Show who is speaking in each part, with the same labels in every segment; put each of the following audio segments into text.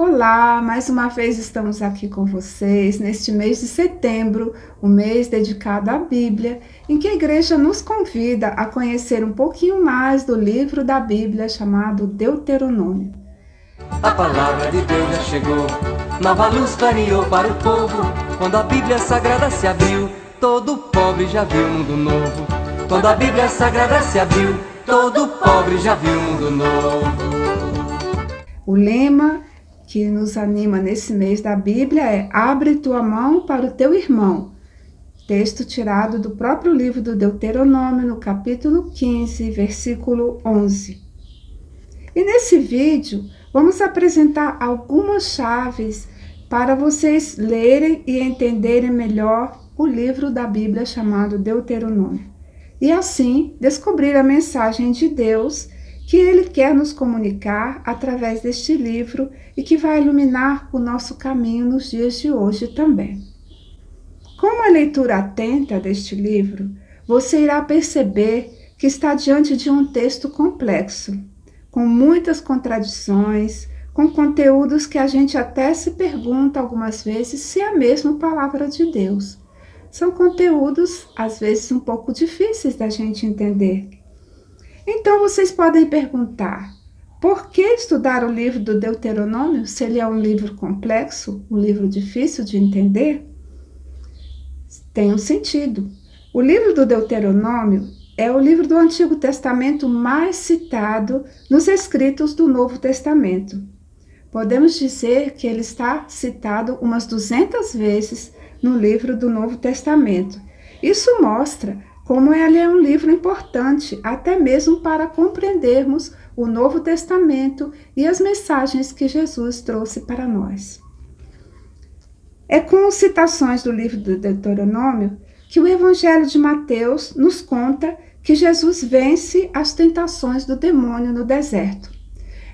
Speaker 1: Olá, mais uma vez estamos aqui com vocês neste mês de setembro, o mês dedicado à Bíblia, em que a igreja nos convida a conhecer um pouquinho mais do livro da Bíblia chamado Deuteronômio.
Speaker 2: A palavra de Deus já chegou, nova luz clareou para o povo. Quando a Bíblia Sagrada se abriu, todo pobre já viu um mundo novo. Quando a Bíblia Sagrada se abriu, todo pobre já viu um mundo novo.
Speaker 1: O lema que nos anima nesse mês da Bíblia é Abre tua mão para o teu irmão. Texto tirado do próprio livro do Deuteronômio, no capítulo 15, versículo 11. E nesse vídeo, vamos apresentar algumas chaves para vocês lerem e entenderem melhor o livro da Bíblia chamado Deuteronômio. E assim, descobrir a mensagem de Deus que Ele quer nos comunicar através deste livro e que vai iluminar o nosso caminho nos dias de hoje também. Com uma leitura atenta deste livro, você irá perceber que está diante de um texto complexo, com muitas contradições, com conteúdos que a gente até se pergunta algumas vezes se é a mesma palavra de Deus. São conteúdos, às vezes, um pouco difíceis da gente entender. Então, vocês podem perguntar, por que estudar o livro do Deuteronômio se ele é um livro complexo, um livro difícil de entender? Tem um sentido. O livro do Deuteronômio é o livro do Antigo Testamento mais citado nos escritos do Novo Testamento. Podemos dizer que ele está citado umas 200 vezes no livro do Novo Testamento. Isso mostra como ele é um livro importante, até mesmo para compreendermos o Novo Testamento e as mensagens que Jesus trouxe para nós. É com citações do livro do Deuteronômio que o Evangelho de Mateus nos conta que Jesus vence as tentações do demônio no deserto.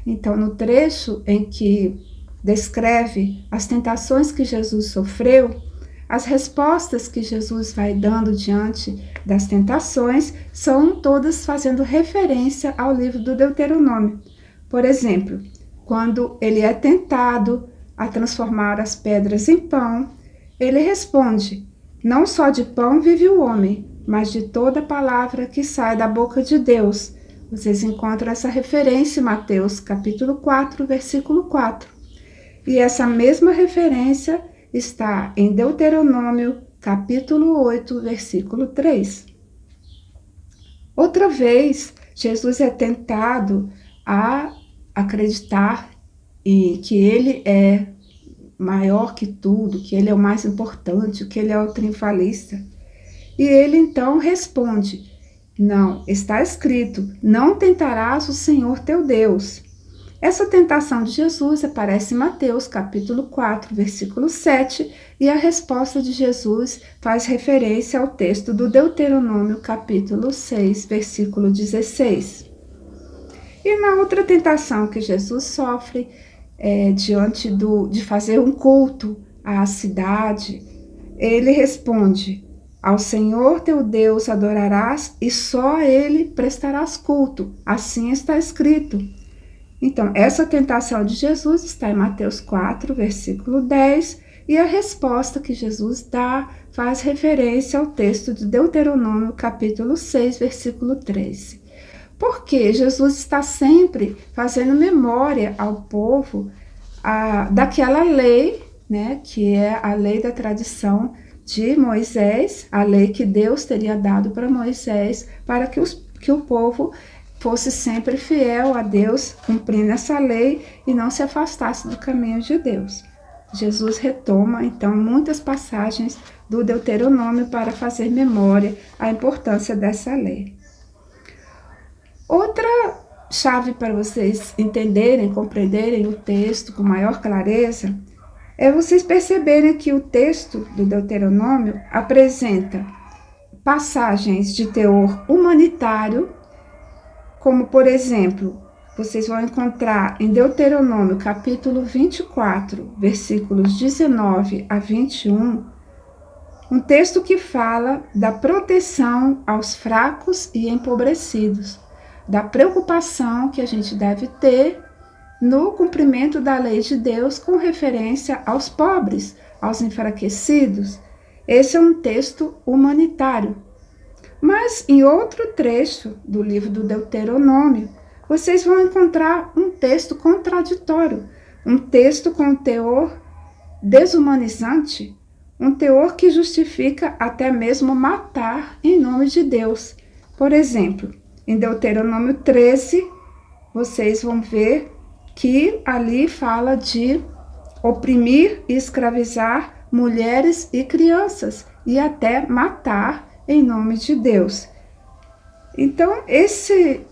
Speaker 1: Então, no trecho em que descreve as tentações que Jesus sofreu, as respostas que Jesus vai dando diante das tentações são todas fazendo referência ao livro do Deuteronômio. Por exemplo, quando ele é tentado a transformar as pedras em pão, ele responde: não só de pão vive o homem, mas de toda palavra que sai da boca de Deus. Vocês encontram essa referência em Mateus capítulo 4, versículo 4. E essa mesma referência está em Deuteronômio, capítulo 8, versículo 3. Outra vez, Jesus é tentado a acreditar que ele é maior que tudo, que ele é o mais importante, que ele é o triunfalista. E ele então responde: não, está escrito, não tentarás o Senhor teu Deus. Essa tentação de Jesus aparece em Mateus, capítulo 4, versículo 7, e a resposta de Jesus faz referência ao texto do Deuteronômio, capítulo 6, versículo 16. E na outra tentação que Jesus sofre, diante de fazer um culto à cidade, ele responde: ao Senhor teu Deus adorarás e só a ele prestarás culto. Assim está escrito. Então, essa tentação de Jesus está em Mateus 4, versículo 10, e a resposta que Jesus dá faz referência ao texto de Deuteronômio, capítulo 6, versículo 13. Porque Jesus está sempre fazendo memória ao povo daquela lei, né, que é a lei da tradição de Moisés, a lei que Deus teria dado para Moisés, para que o povo fosse sempre fiel a Deus, cumprindo essa lei e não se afastasse do caminho de Deus. Jesus retoma, então, muitas passagens do Deuteronômio para fazer memória à importância dessa lei. Outra chave para vocês entenderem, compreenderem o texto com maior clareza, é vocês perceberem que o texto do Deuteronômio apresenta passagens de teor humanitário, como, por exemplo, vocês vão encontrar em Deuteronômio, capítulo 24, versículos 19 a 21, um texto que fala da proteção aos fracos e empobrecidos, da preocupação que a gente deve ter no cumprimento da lei de Deus com referência aos pobres, aos enfraquecidos. Esse é um texto humanitário. Mas em outro trecho do livro do Deuteronômio, vocês vão encontrar um texto contraditório, um texto com um teor desumanizante, um teor que justifica até mesmo matar em nome de Deus. Por exemplo, em Deuteronômio 13, vocês vão ver que ali fala de oprimir e escravizar mulheres e crianças e até matar em nome de Deus. Então, esse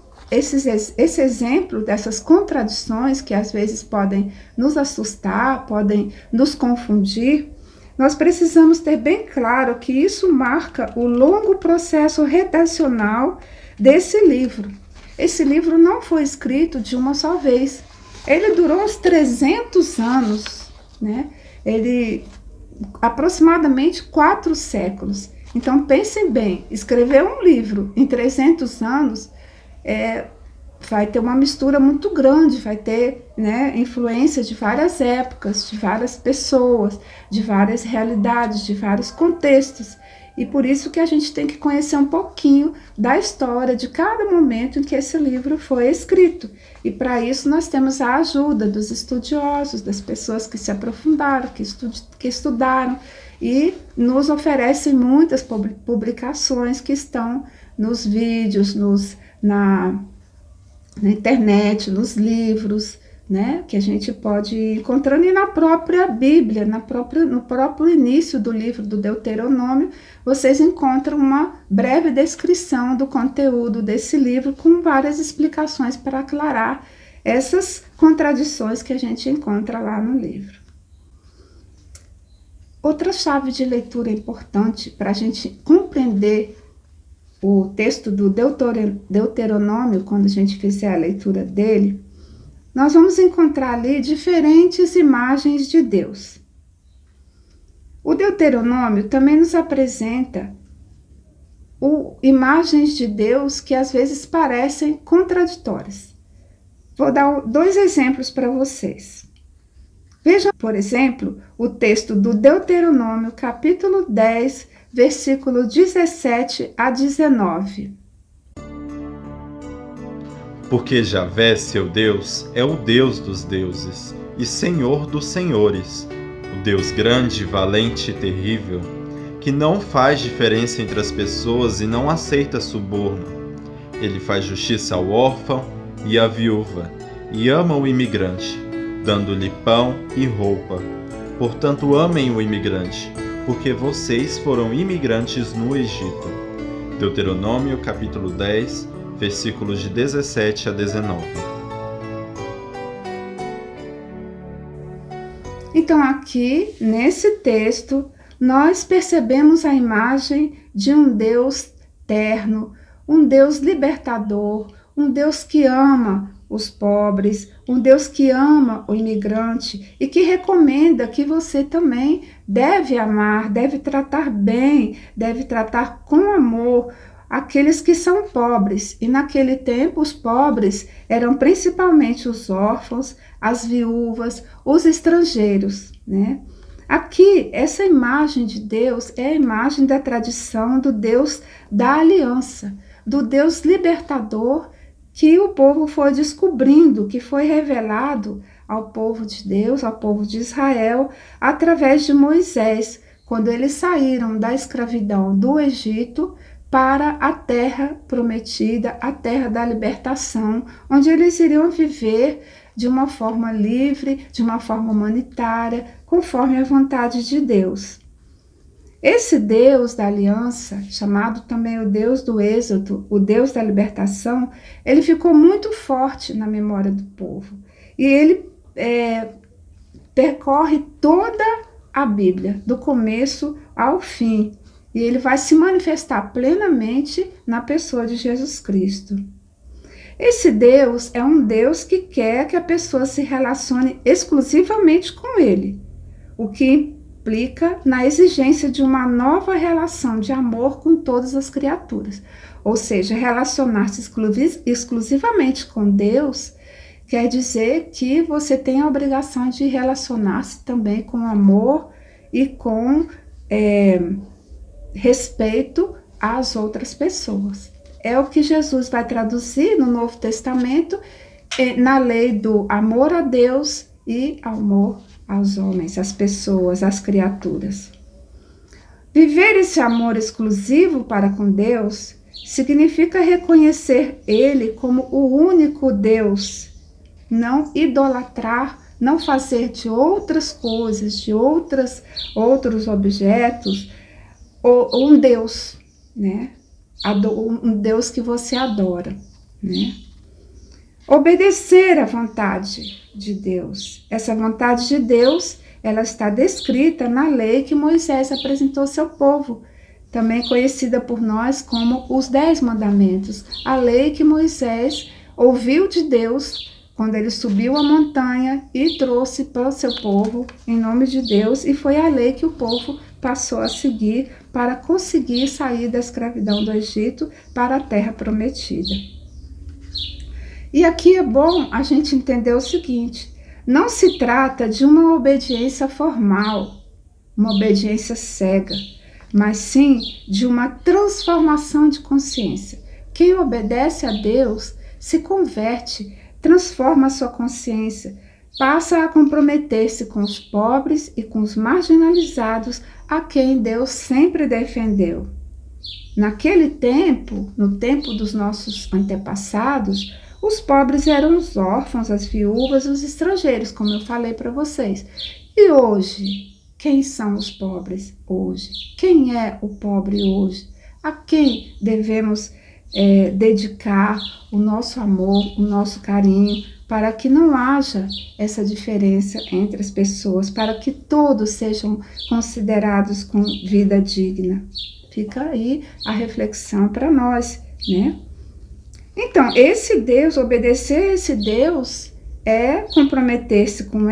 Speaker 1: exemplo dessas contradições que às vezes podem nos assustar, podem nos confundir, nós precisamos ter bem claro que isso marca o longo processo redacional desse livro. Esse livro não foi escrito de uma só vez. Ele durou uns 300 anos, né? Ele aproximadamente 4 séculos. Então, pensem bem, escrever um livro em 300 anos vai ter uma mistura muito grande, vai ter, né, influência de várias épocas, de várias pessoas, de várias realidades, de vários contextos. E por isso que a gente tem que conhecer um pouquinho da história de cada momento em que esse livro foi escrito. E para isso nós temos a ajuda dos estudiosos, das pessoas que se aprofundaram, que estudaram e nos oferecem muitas publicações que estão nos vídeos, na internet, nos livros, né, que a gente pode ir encontrando, e na própria Bíblia, no próprio início do livro do Deuteronômio, vocês encontram uma breve descrição do conteúdo desse livro, com várias explicações para aclarar essas contradições que a gente encontra lá no livro. Outra chave de leitura importante para a gente compreender o texto do Deuteronômio, quando a gente fizer a leitura dele, nós vamos encontrar ali diferentes imagens de Deus. O Deuteronômio também nos apresenta imagens de Deus que às vezes parecem contraditórias. Vou dar 2 exemplos para vocês. Vejam, por exemplo, o texto do Deuteronômio, capítulo 10, versículo 17 a 19.
Speaker 3: Porque Javé, seu Deus, é o Deus dos deuses e Senhor dos senhores, o Deus grande, valente e terrível, que não faz diferença entre as pessoas e não aceita suborno. Ele faz justiça ao órfão e à viúva e ama o imigrante, dando-lhe pão e roupa. Portanto, amem o imigrante, porque vocês foram imigrantes no Egito. Deuteronômio, capítulo 10, versículos de 17 a 19.
Speaker 1: Então, aqui, nesse texto, nós percebemos a imagem de um Deus terno, um Deus libertador, um Deus que ama os pobres, um Deus que ama o imigrante e que recomenda que você também deve amar, deve tratar bem, deve tratar com amor aqueles que são pobres. E naquele tempo os pobres eram principalmente os órfãos, as viúvas, os estrangeiros, né? Aqui, essa imagem de Deus é a imagem da tradição do Deus da aliança, do Deus libertador que o povo foi descobrindo, que foi revelado ao povo de Deus, ao povo de Israel, através de Moisés, quando eles saíram da escravidão do Egito para a terra prometida, a terra da libertação, onde eles iriam viver de uma forma livre, de uma forma humanitária, conforme a vontade de Deus. Esse Deus da aliança, chamado também o Deus do êxodo, o Deus da libertação, ele ficou muito forte na memória do povo. E ele percorre toda a Bíblia, do começo ao fim. E ele vai se manifestar plenamente na pessoa de Jesus Cristo. Esse Deus é um Deus que quer que a pessoa se relacione exclusivamente com ele, o que implica na exigência de uma nova relação de amor com todas as criaturas. Ou seja, relacionar-se exclusivamente com Deus quer dizer que você tem a obrigação de relacionar-se também com amor e com respeito às outras pessoas. É o que Jesus vai traduzir no Novo Testamento, na lei do amor a Deus e amor aos homens, às pessoas, às criaturas. Viver esse amor exclusivo para com Deus significa reconhecer Ele como o único Deus, não idolatrar, não fazer de outras coisas, de outros objetos, um Deus, né? Um Deus que você adora, né? Obedecer à vontade de Deus. Essa vontade de Deus, ela está descrita na lei que Moisés apresentou ao seu povo, também conhecida por nós como os 10 mandamentos. A lei que Moisés ouviu de Deus quando ele subiu a montanha e trouxe para o seu povo em nome de Deus, e foi a lei que o povo passou a seguir para conseguir sair da escravidão do Egito para a terra prometida. E aqui é bom a gente entender o seguinte: não se trata de uma obediência formal, uma obediência cega, mas sim de uma transformação de consciência. Quem obedece a Deus se converte, transforma a sua consciência, passa a comprometer-se com os pobres e com os marginalizados, a quem Deus sempre defendeu. Naquele tempo, no tempo dos nossos antepassados, os pobres eram os órfãos, as viúvas, os estrangeiros, como eu falei para vocês. E hoje, quem são os pobres hoje? Quem é o pobre hoje? A quem devemos dedicar o nosso amor, o nosso carinho, para que não haja essa diferença entre as pessoas, para que todos sejam considerados com vida digna? Fica aí a reflexão para nós, né? Então, esse Deus, obedecer a esse Deus, é comprometer-se com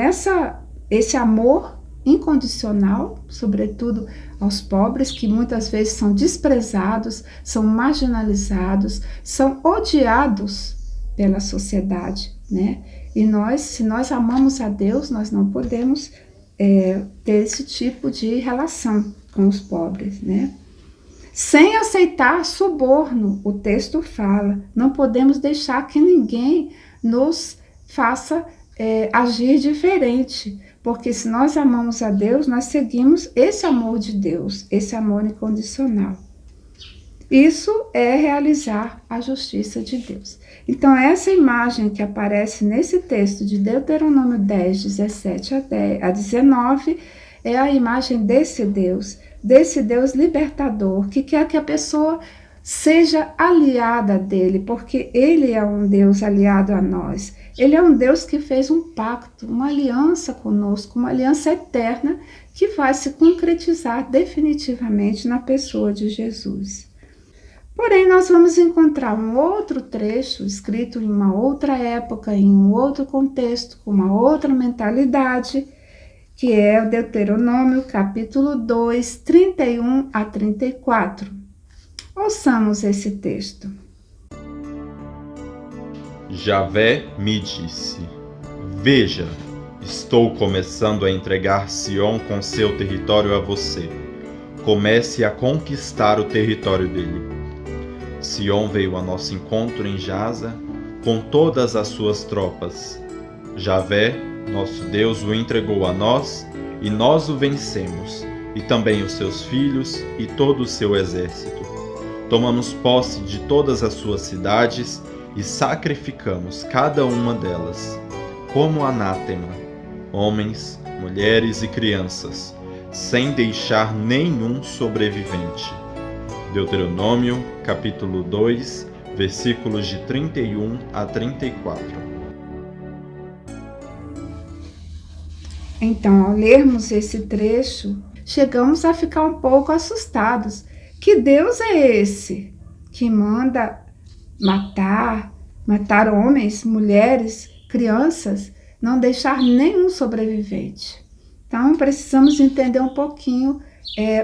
Speaker 1: esse amor incondicional, sobretudo aos pobres, que muitas vezes são desprezados, são marginalizados, são odiados pela sociedade, né? E se nós amamos a Deus, nós não podemos ter esse tipo de relação com os pobres, né? Sem aceitar suborno, o texto fala, não podemos deixar que ninguém nos faça agir diferente, porque se nós amamos a Deus, nós seguimos esse amor de Deus, esse amor incondicional. Isso é realizar a justiça de Deus. Então, essa imagem que aparece nesse texto de Deuteronômio 10, 17 a 19, é a imagem desse Deus libertador, que quer que a pessoa seja aliada dele, porque ele é um Deus aliado a nós. Ele é um Deus que fez um pacto, uma aliança conosco, uma aliança eterna que vai se concretizar definitivamente na pessoa de Jesus. Porém, nós vamos encontrar um outro trecho escrito em uma outra época, em um outro contexto, com uma outra mentalidade, que é o Deuteronômio, capítulo 2, 31 a 34. Ouçamos esse texto.
Speaker 3: Javé me disse: Veja, estou começando a entregar Sião com seu território a você. Comece a conquistar o território dele. Sião veio a nosso encontro em Jaza, com todas as suas tropas. Javé, nosso Deus, o entregou a nós, e nós o vencemos, e também os seus filhos e todo o seu exército. Tomamos posse de todas as suas cidades e sacrificamos cada uma delas, como anátema, homens, mulheres e crianças, sem deixar nenhum sobrevivente. Deuteronômio, capítulo 2, versículos de 31 a 34.
Speaker 1: Então, ao lermos esse trecho, chegamos a ficar um pouco assustados. Que Deus é esse que manda matar homens, mulheres, crianças, não deixar nenhum sobrevivente? Então, precisamos entender um pouquinho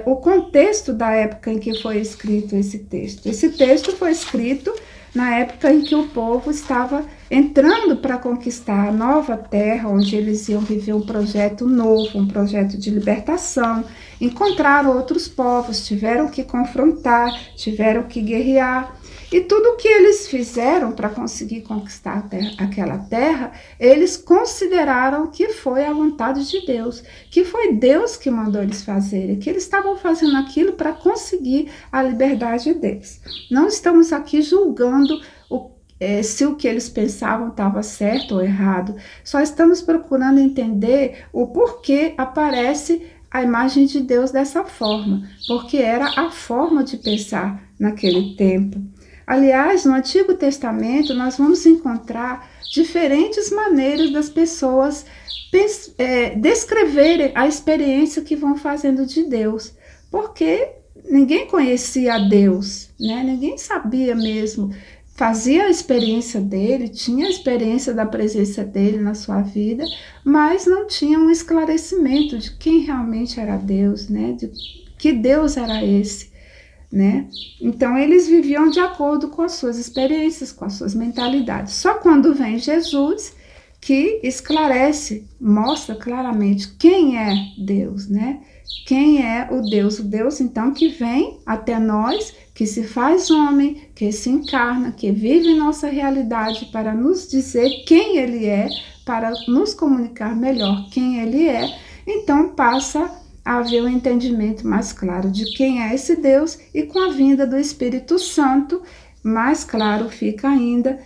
Speaker 1: o contexto da época em que foi escrito esse texto. Esse texto foi escrito na época em que o povo estava entrando para conquistar a nova terra, onde eles iam viver um projeto novo, um projeto de libertação. Encontraram outros povos, tiveram que confrontar, tiveram que guerrear. E tudo o que eles fizeram para conseguir conquistar aquela terra, eles consideraram que foi a vontade de Deus, que foi Deus que mandou eles fazerem, que eles estavam fazendo aquilo para conseguir a liberdade deles. Não estamos aqui julgando se o que eles pensavam estava certo ou errado, só estamos procurando entender o porquê aparece a imagem de Deus dessa forma, porque era a forma de pensar naquele tempo. Aliás, no Antigo Testamento, nós vamos encontrar diferentes maneiras das pessoas descreverem a experiência que vão fazendo de Deus, porque ninguém conhecia a Deus, né? Ninguém sabia mesmo, fazia a experiência dele, tinha a experiência da presença dele na sua vida, mas não tinha um esclarecimento de quem realmente era Deus, né? De que Deus era esse, né? Então eles viviam de acordo com as suas experiências, com as suas mentalidades. Só quando vem Jesus que esclarece, mostra claramente quem é Deus, né? Quem é o Deus então que vem até nós, que se faz homem, que se encarna, que vive em nossa realidade para nos dizer quem ele é, para nos comunicar melhor quem ele é. Então passa a haver um entendimento mais claro de quem é esse Deus, e com a vinda do Espírito Santo, mais claro fica ainda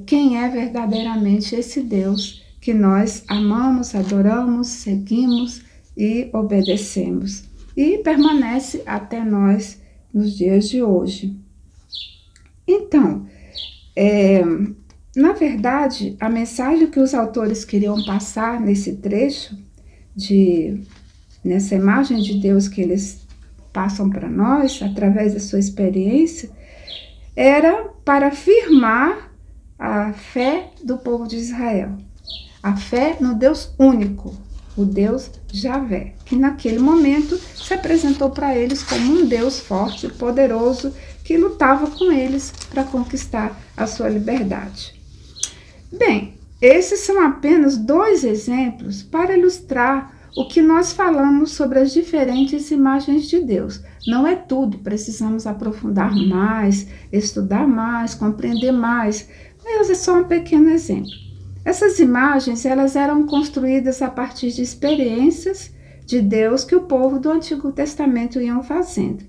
Speaker 1: quem é verdadeiramente esse Deus que nós amamos, adoramos, seguimos e obedecemos, e permanece até nós nos dias de hoje. Então, na verdade, a mensagem que os autores queriam passar nesse trecho, nessa imagem de Deus que eles passam para nós, através da sua experiência, era para afirmar a fé do povo de Israel, a fé no Deus único, o Deus Javé, que naquele momento se apresentou para eles como um Deus forte e poderoso que lutava com eles para conquistar a sua liberdade. Bem, esses são apenas 2 exemplos para ilustrar o que nós falamos sobre as diferentes imagens de Deus. Não é tudo, precisamos aprofundar mais, estudar mais, compreender mais, mas é só um pequeno exemplo. Essas imagens, elas eram construídas a partir de experiências de Deus que o povo do Antigo Testamento iam fazendo.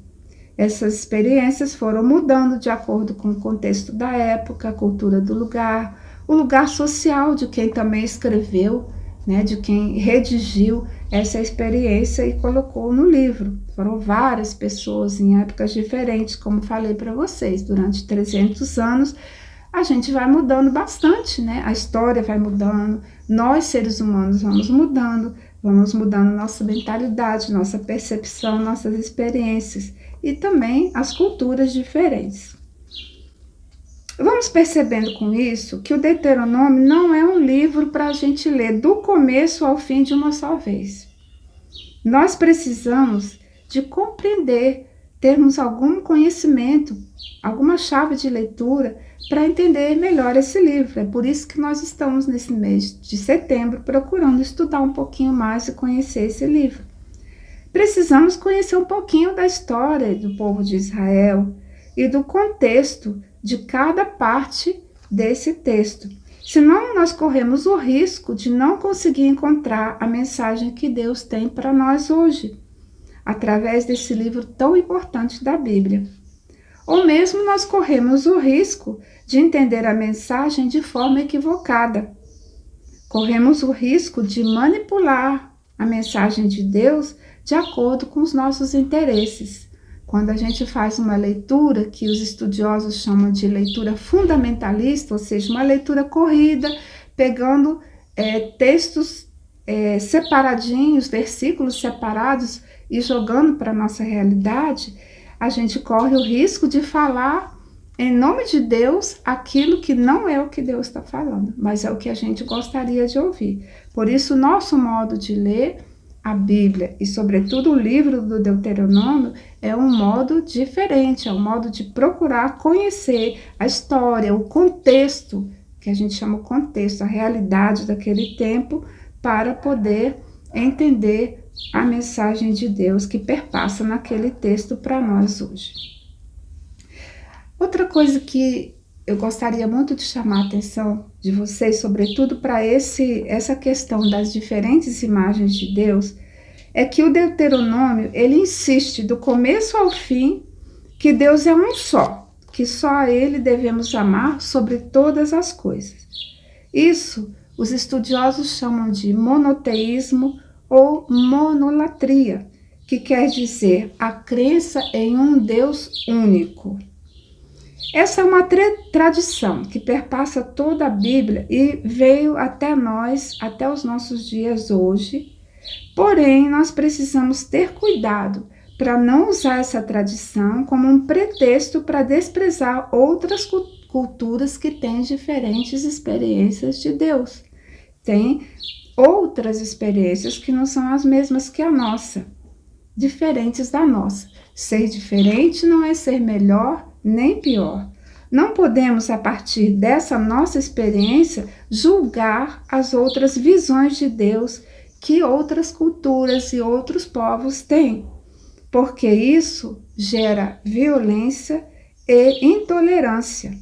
Speaker 1: Essas experiências foram mudando de acordo com o contexto da época, a cultura do lugar, o lugar social de quem também escreveu, né, de quem redigiu essa experiência e colocou no livro. Foram várias pessoas em épocas diferentes, como falei para vocês, durante 300 anos, a gente vai mudando bastante, né? A história vai mudando, nós seres humanos vamos mudando nossa mentalidade, nossa percepção, nossas experiências e também as culturas diferentes. Vamos percebendo com isso que o Deuteronômio não é um livro para a gente ler do começo ao fim de uma só vez. Nós precisamos de compreender, termos algum conhecimento, alguma chave de leitura para entender melhor esse livro. É por isso que nós estamos nesse mês de setembro procurando estudar um pouquinho mais e conhecer esse livro. Precisamos conhecer um pouquinho da história do povo de Israel e do contexto de cada parte desse texto. Senão nós corremos o risco de não conseguir encontrar a mensagem que Deus tem para nós hoje, através desse livro tão importante da Bíblia. Ou mesmo nós corremos o risco de entender a mensagem de forma equivocada. Corremos o risco de manipular a mensagem de Deus de acordo com os nossos interesses. Quando a gente faz uma leitura que os estudiosos chamam de leitura fundamentalista, ou seja, uma leitura corrida, pegando textos separadinhos, versículos separados e jogando para a nossa realidade, a gente corre o risco de falar em nome de Deus aquilo que não é o que Deus está falando, mas é o que a gente gostaria de ouvir. Por isso, nosso modo de ler a Bíblia e, sobretudo, o livro do Deuteronômio é um modo diferente, é um modo de procurar conhecer a história, o contexto, que a gente chama o contexto, a realidade daquele tempo, para poder entender a mensagem de Deus que perpassa naquele texto para nós hoje. Outra coisa que eu gostaria muito de chamar a atenção de vocês, sobretudo para essa questão das diferentes imagens de Deus, é que o Deuteronômio, ele insiste do começo ao fim que Deus é um só, que só a Ele devemos amar sobre todas as coisas. Isso os estudiosos chamam de monoteísmo ou monolatria, que quer dizer a crença em um Deus único. Essa é uma tradição que perpassa toda a Bíblia e veio até nós, até os nossos dias hoje. Porém, nós precisamos ter cuidado para não usar essa tradição como um pretexto para desprezar outras culturas que têm diferentes experiências de Deus. Tem outras experiências que não são as mesmas que a nossa, diferentes da nossa. Ser diferente não é ser melhor nem pior. Não podemos, a partir dessa nossa experiência, julgar as outras visões de Deus que outras culturas e outros povos têm, porque isso gera violência e intolerância.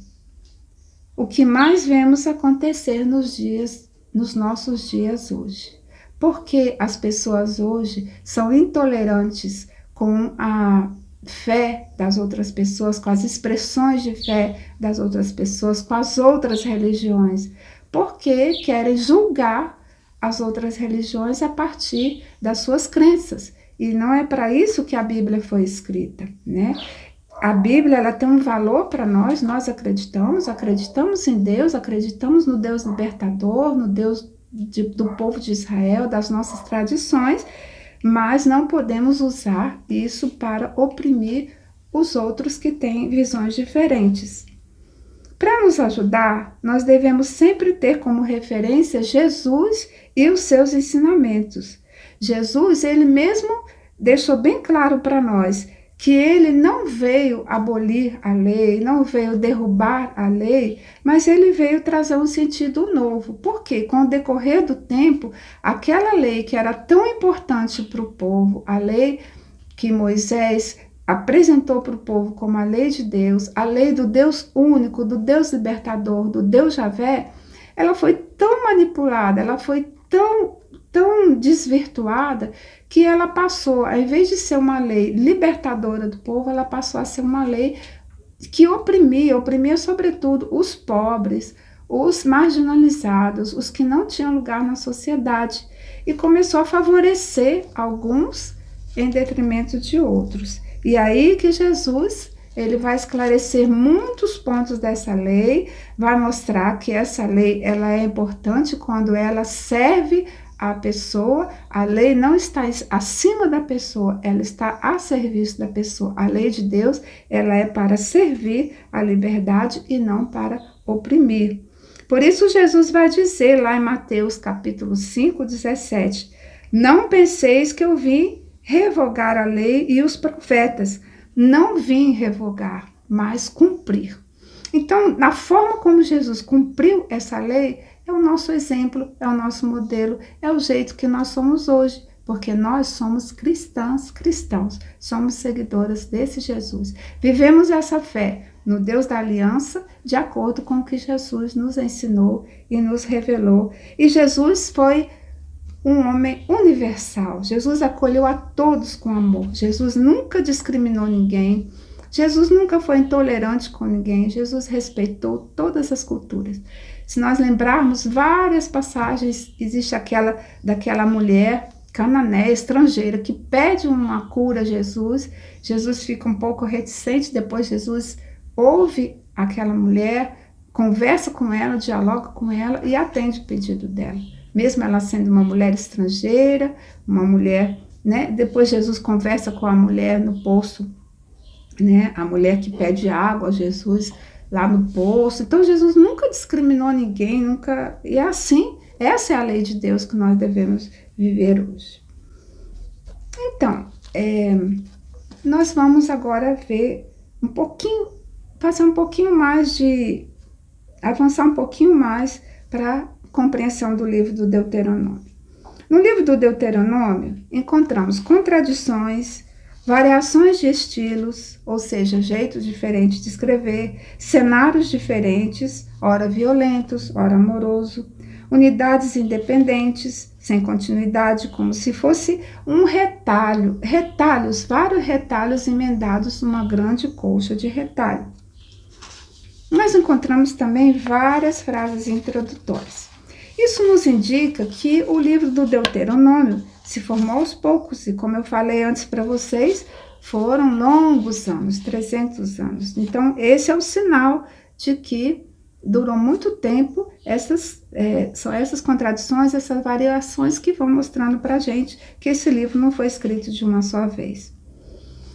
Speaker 1: O que mais vemos acontecer nos nossos dias hoje. Porque as pessoas hoje são intolerantes com a fé das outras pessoas, com as expressões de fé das outras pessoas, com as outras religiões, porque querem julgar as outras religiões a partir das suas crenças. E não é para isso que a Bíblia foi escrita, né? A Bíblia, ela tem um valor para nós acreditamos em Deus, acreditamos no Deus libertador, no Deus do povo de Israel, das nossas tradições, mas não podemos usar isso para oprimir os outros que têm visões diferentes. Para nos ajudar, nós devemos sempre ter como referência Jesus e os seus ensinamentos. Jesus, ele mesmo deixou bem claro para nós que ele não veio abolir a lei, não veio derrubar a lei, mas ele veio trazer um sentido novo. Porque com o decorrer do tempo, aquela lei que era tão importante para o povo, a lei que Moisés apresentou para o povo como a lei de Deus, a lei do Deus único, do Deus libertador, do Deus Javé, ela foi tão manipulada, ela foi tão desvirtuada, que ela passou, ao invés de ser uma lei libertadora do povo, ela passou a ser uma lei que oprimia sobretudo os pobres, os marginalizados, os que não tinham lugar na sociedade, e começou a favorecer alguns em detrimento de outros. E aí que Jesus, ele vai esclarecer muitos pontos dessa lei, vai mostrar que essa lei, ela é importante quando ela serve a pessoa. A lei não está acima da pessoa, ela está a serviço da pessoa. A lei de Deus, ela é para servir a liberdade e não para oprimir. Por isso Jesus vai dizer lá em Mateus capítulo 5, 17, não penseis que eu vim revogar a lei e os profetas. Não vim revogar, mas cumprir. Então, na forma como Jesus cumpriu essa lei, é o nosso exemplo, é o nosso modelo, é o jeito que nós somos hoje, porque nós somos cristãos, somos seguidoras desse Jesus. Vivemos essa fé no Deus da aliança, de acordo com o que Jesus nos ensinou e nos revelou. E Jesus foi um homem universal. Jesus acolheu a todos com amor. Jesus nunca discriminou ninguém. Jesus nunca foi intolerante com ninguém. Jesus respeitou todas as culturas. Se nós lembrarmos várias passagens, existe aquela daquela mulher cananeia, estrangeira, que pede uma cura a Jesus. Jesus fica um pouco reticente, depois Jesus ouve aquela mulher, conversa com ela, dialoga com ela e atende o pedido dela. Mesmo ela sendo uma mulher estrangeira, uma mulher, né? Depois Jesus conversa com a mulher no poço, né? A mulher que pede água a Jesus lá no poço. Então Jesus nunca discriminou ninguém, nunca. E é assim, essa é a lei de Deus que nós devemos viver hoje. Então, nós vamos agora ver um pouquinho, fazer um pouquinho mais avançar um pouquinho mais para a compreensão do livro do Deuteronômio. No livro do Deuteronômio, encontramos contradições, variações de estilos, ou seja, jeitos diferentes de escrever, cenários diferentes, ora violentos, ora amoroso, unidades independentes, sem continuidade, como se fosse um retalho, vários retalhos emendados numa grande colcha de retalho. Nós encontramos também várias frases introdutórias. Isso nos indica que o livro do Deuteronômio se formou aos poucos e, como eu falei antes para vocês, foram longos anos, 300 anos. Então, esse é o sinal de que durou muito tempo. São essas contradições, essas variações que vão mostrando para a gente que esse livro não foi escrito de uma só vez.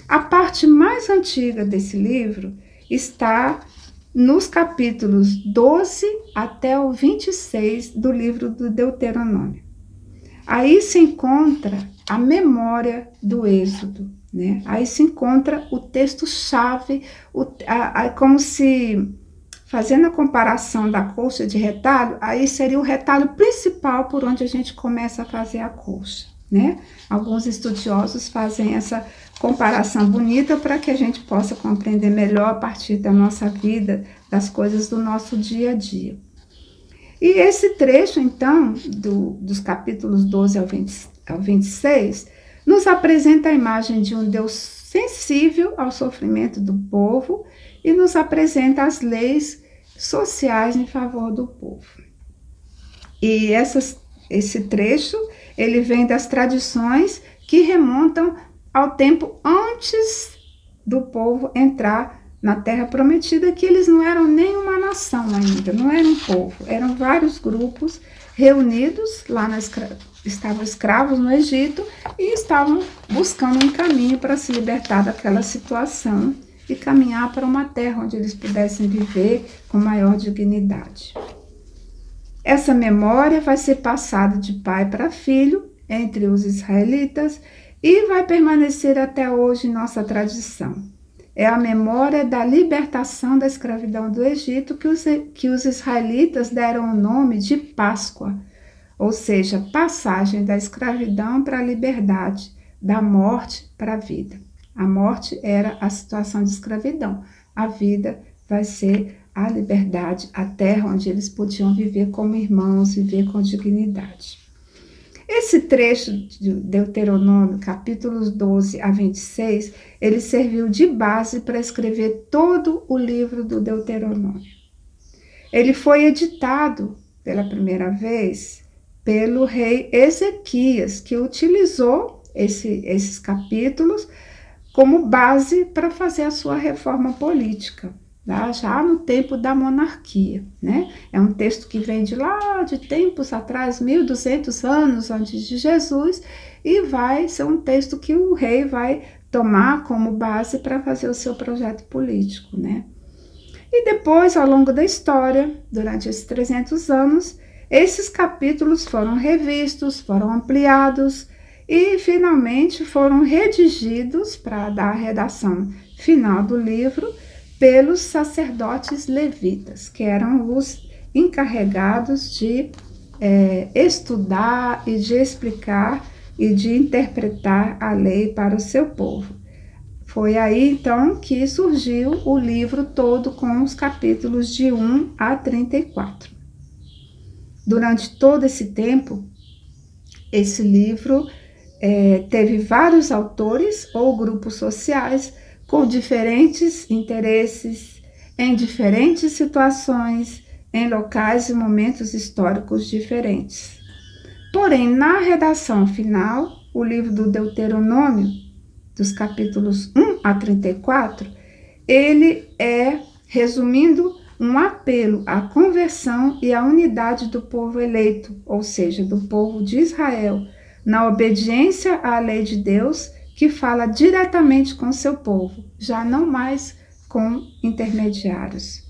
Speaker 1: A parte mais antiga desse livro está nos capítulos 12 até o 26 do livro do Deuteronômio. Aí se encontra a memória do Êxodo, né? Aí se encontra o texto-chave, como se, fazendo a comparação da colcha de retalho, aí seria o retalho principal por onde a gente começa a fazer a colcha, né? Alguns estudiosos fazem essa comparação bonita para que a gente possa compreender melhor a partir da nossa vida, das coisas do nosso dia a dia. E esse trecho, então, dos capítulos 12 ao 26, nos apresenta a imagem de um Deus sensível ao sofrimento do povo e nos apresenta as leis sociais em favor do povo. E esse trecho, ele vem das tradições que remontam ao tempo antes do povo entrar na Terra Prometida, que eles não eram nem uma nação ainda, não eram um povo, eram vários grupos reunidos lá, estavam escravos no Egito e estavam buscando um caminho para se libertar daquela situação e caminhar para uma terra onde eles pudessem viver com maior dignidade. Essa memória vai ser passada de pai para filho entre os israelitas e vai permanecer até hoje em nossa tradição. É a memória da libertação da escravidão do Egito que os israelitas deram o nome de Páscoa, ou seja, passagem da escravidão para a liberdade, da morte para a vida. A morte era a situação de escravidão, a vida vai ser a liberdade, a terra onde eles podiam viver como irmãos, viver com dignidade. Esse trecho de Deuteronômio, capítulos 12 a 26, ele serviu de base para escrever todo o livro do Deuteronômio. Ele foi editado pela primeira vez pelo rei Ezequias, que utilizou esses capítulos como base para fazer a sua reforma política, tá? Já no tempo da monarquia, né? É um texto que vem de lá de tempos atrás, 1200 anos antes de Jesus, e vai ser um texto que o rei vai tomar como base para fazer o seu projeto político, né? E depois, ao longo da história, durante esses 300 anos, esses capítulos foram revistos, foram ampliados e finalmente foram redigidos para dar a redação final do livro pelos sacerdotes levitas, que eram os encarregados de estudar e de explicar e de interpretar a lei para o seu povo. Foi aí, então, que surgiu o livro todo com os capítulos de 1 a 34. Durante todo esse tempo, esse livro teve vários autores ou grupos sociais com diferentes interesses, em diferentes situações, em locais e momentos históricos diferentes. Porém, na redação final, o livro do Deuteronômio, dos capítulos 1 a 34, ele é, resumindo, um apelo à conversão e à unidade do povo eleito, ou seja, do povo de Israel, na obediência à lei de Deus, que fala diretamente com seu povo, já não mais com intermediários.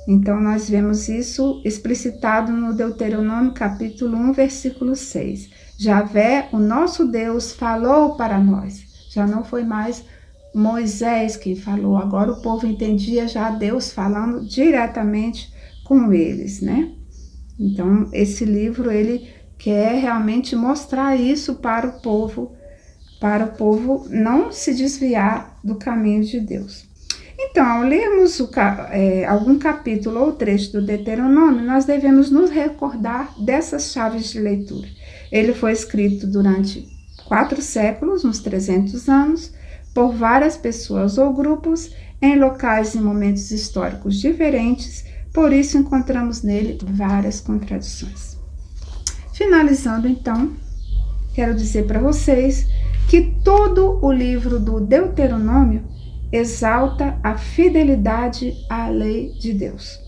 Speaker 1: Então, nós vemos isso explicitado no Deuteronômio capítulo 1, versículo 6. Javé, o nosso Deus, falou para nós. Já não foi mais Moisés que falou, agora o povo entendia já Deus falando diretamente com eles, né? Então, esse livro, ele quer realmente mostrar isso para o povo não se desviar do caminho de Deus. Então, ao lermos algum capítulo ou trecho do Deuteronômio, nós devemos nos recordar dessas chaves de leitura. Ele foi escrito durante 4 séculos, uns 300 anos, por várias pessoas ou grupos, em locais e momentos históricos diferentes, por isso encontramos nele várias contradições. Finalizando, então, quero dizer para vocês que todo o livro do Deuteronômio exalta a fidelidade à lei de Deus.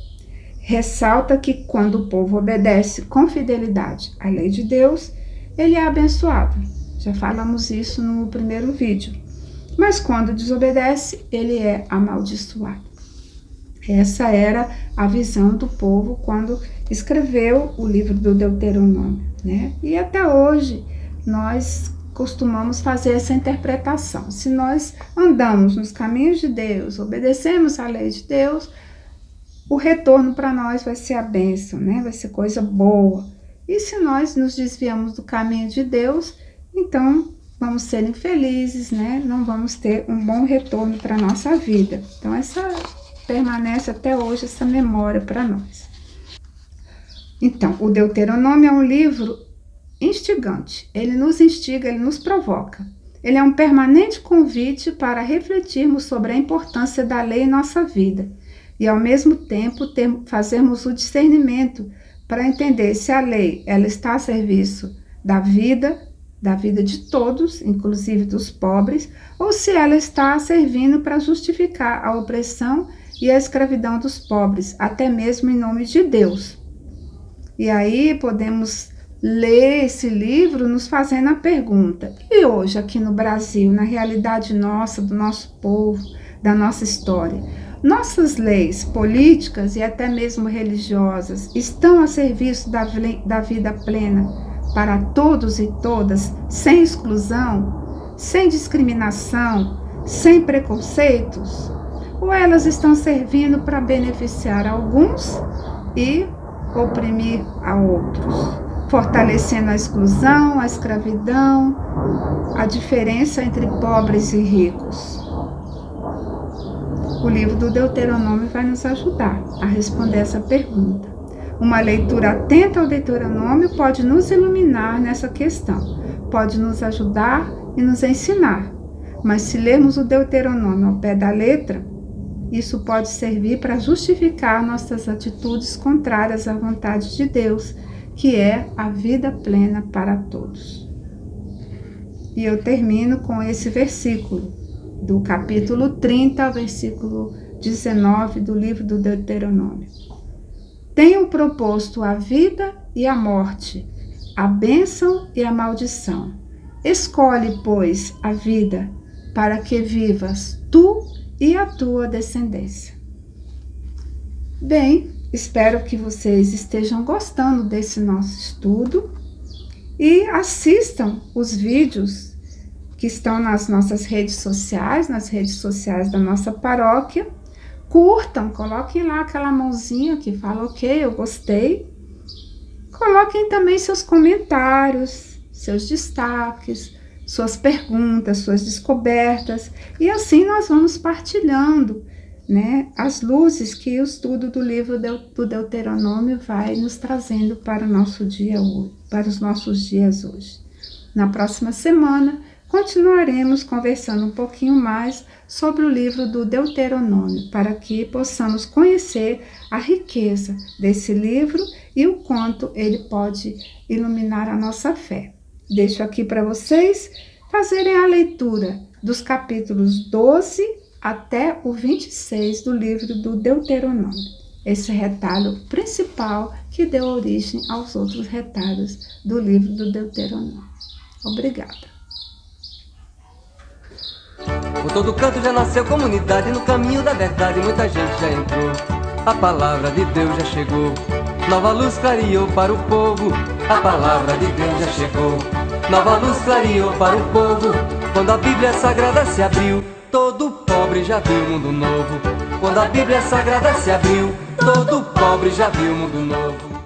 Speaker 1: Ressalta que quando o povo obedece com fidelidade à lei de Deus, ele é abençoado. Já falamos isso no primeiro vídeo. Mas quando desobedece, ele é amaldiçoado. Essa era a visão do povo quando escreveu o livro do Deuteronômio, né? E até hoje nós costumamos fazer essa interpretação. Se nós andamos nos caminhos de Deus, obedecemos à lei de Deus, o retorno para nós vai ser a bênção, né? Vai ser coisa boa. E se nós nos desviamos do caminho de Deus, então vamos ser infelizes, né? Não vamos ter um bom retorno para a nossa vida. Então, permanece até hoje essa memória para nós. Então, o Deuteronômio é um livro instigante. Ele nos instiga, ele nos provoca. Ele é um permanente convite para refletirmos sobre a importância da lei em nossa vida e, ao mesmo tempo, fazermos o discernimento para entender se a lei ela está a serviço da vida de todos, inclusive dos pobres, ou se ela está servindo para justificar a opressão e a escravidão dos pobres, até mesmo em nome de Deus. E aí podemos ler esse livro nos fazendo a pergunta: e hoje aqui no Brasil, na realidade nossa, do nosso povo, da nossa história, nossas leis políticas e até mesmo religiosas estão a serviço da vida plena para todos e todas, sem exclusão, sem discriminação, sem preconceitos? Ou elas estão servindo para beneficiar alguns e oprimir a outros, fortalecendo a exclusão, a escravidão, a diferença entre pobres e ricos? O livro do Deuteronômio vai nos ajudar a responder essa pergunta. Uma leitura atenta ao Deuteronômio pode nos iluminar nessa questão, pode nos ajudar e nos ensinar. Mas se lermos o Deuteronômio ao pé da letra, isso pode servir para justificar nossas atitudes contrárias à vontade de Deus, que é a vida plena para todos. E eu termino com esse versículo, do capítulo 30 ao versículo 19 do livro do Deuteronômio. Tenho proposto a vida e a morte, a bênção e a maldição. Escolhe, pois, a vida, para que vivas tu e a tua descendência. Bem, espero que vocês estejam gostando desse nosso estudo e assistam os vídeos que estão nas nossas redes sociais, nas redes sociais da nossa paróquia. Curtam, coloquem lá aquela mãozinha que fala ok, eu gostei. Coloquem também seus comentários, seus destaques, suas perguntas, suas descobertas, e assim nós vamos partilhando, né, as luzes que o estudo do livro do Deuteronômio vai nos trazendo para o nosso dia hoje, para os nossos dias hoje. Na próxima semana, continuaremos conversando um pouquinho mais sobre o livro do Deuteronômio, para que possamos conhecer a riqueza desse livro e o quanto ele pode iluminar a nossa fé. Deixo aqui para vocês fazerem a leitura dos capítulos 12 até o 26 do livro do Deuteronômio. Esse retalho principal que deu origem aos outros retalhos do livro do Deuteronômio. Obrigada.
Speaker 2: Por todo canto já nasceu comunidade, no caminho da verdade muita gente já entrou. A palavra de Deus já chegou, nova luz clareou para o povo. A palavra de Deus já chegou, nova luz clareou para o povo. Quando a Bíblia Sagrada se abriu, todo pobre já viu o mundo novo. Quando a Bíblia Sagrada se abriu, todo pobre já viu o mundo novo.